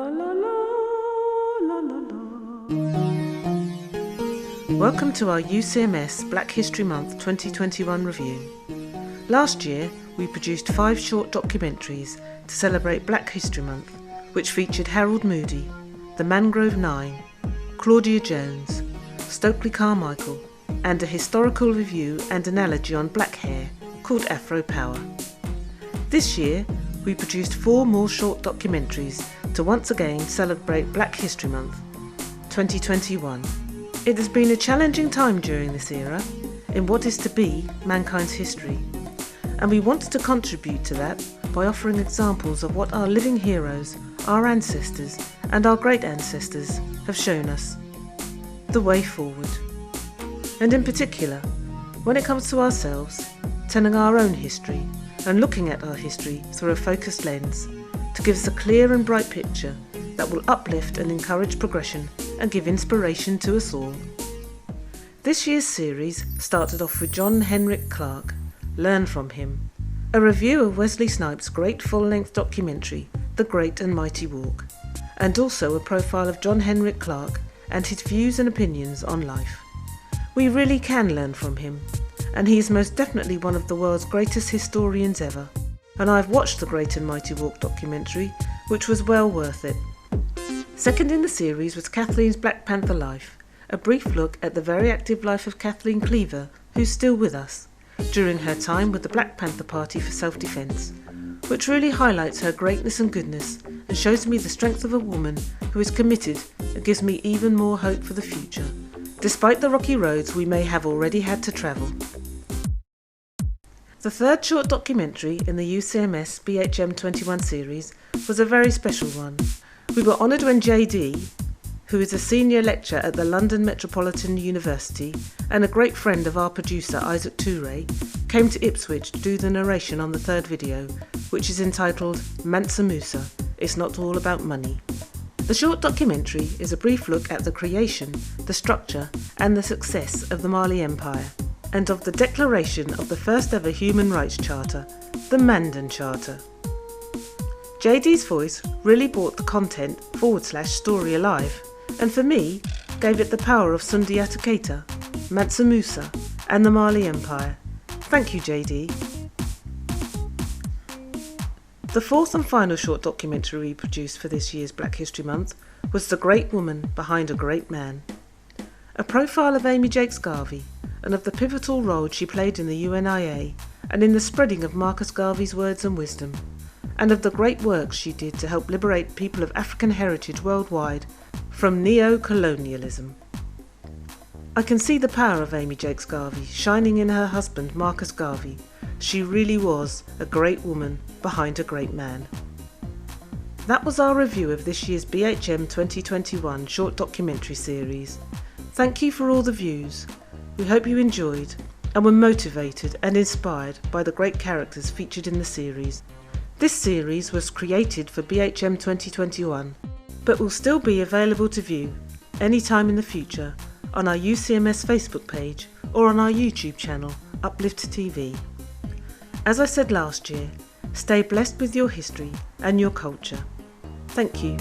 la la la la la la. Welcome to our UCMS Black History Month 2021 review. Last year we produced 5 short documentaries to celebrate Black History Month, which featured Harold Moody, The Mangrove Nine, Claudia Jones, Stokely Carmichael, and a historical review and analogy on black hair called Afro Power. This year we produced 4 more short documentaries to once again celebrate Black History Month 2021. It has been a challenging time during this era in what is to be mankind's history, and we wanted to contribute to that by offering examples of what our living heroes, our ancestors and our great ancestors have shown us, the way forward. And in particular, when it comes to ourselves, telling our own history and looking at our history through a focused lens to give us a clear and bright picture that will uplift and encourage progression and give inspiration to us all. This year's series started off with John Henrik Clarke, Learn From Him, a review of Wesley Snipes' great full-length documentary, The Great and Mighty Walk, and also a profile of John Henrik Clarke and his views and opinions on life. We really can learn from him, and he is most definitely one of the world's greatest historians ever, and I've watched the Great and Mighty Walk documentary, which was well worth it. Second in the series was Kathleen's Black Panther Life, a brief look at the very active life of Kathleen Cleaver, who's still with us, during her time with the Black Panther Party for Self-Defence, which really highlights her greatness and goodness and shows me the strength of a woman who is committed and gives me even more hope for the future, despite the rocky roads we may have already had to travel. The third short documentary in the UCMS BHM 21 series was a very special one. We were honoured when JD, who is a senior lecturer at the London Metropolitan University and a great friend of our producer Isaac Toure, came to Ipswich to do the narration on the third video, which is entitled Mansa Musa, It's Not All About Money. The short documentary is a brief look at the creation, the structure and the success of the Mali Empire, and of the declaration of the first ever human rights charter, the Mandan Charter. JD's voice really brought the content / story alive, and for me, gave it the power of Sundiata Keita, Mansa Musa and the Mali Empire. Thank you, JD. The fourth and final short documentary we produced for this year's Black History Month was The Great Woman Behind a Great Man, a profile of Amy Jacques Garvey and of the pivotal role she played in the UNIA and in the spreading of Marcus Garvey's words and wisdom, and of the great work she did to help liberate people of African heritage worldwide from neo-colonialism. I can see the power of Amy Jacques Garvey shining in her husband Marcus Garvey. She really was a great woman behind a great man. That was our review of this year's BHM 2021 short documentary series. Thank you for all the views. We hope you enjoyed and were motivated and inspired by the great characters featured in the series. This series was created for BHM 2021, but will still be available to view anytime in the future on our UCMS Facebook page or on our YouTube channel, Uplift TV. As I said last year, stay blessed with your history and your culture. Thank you.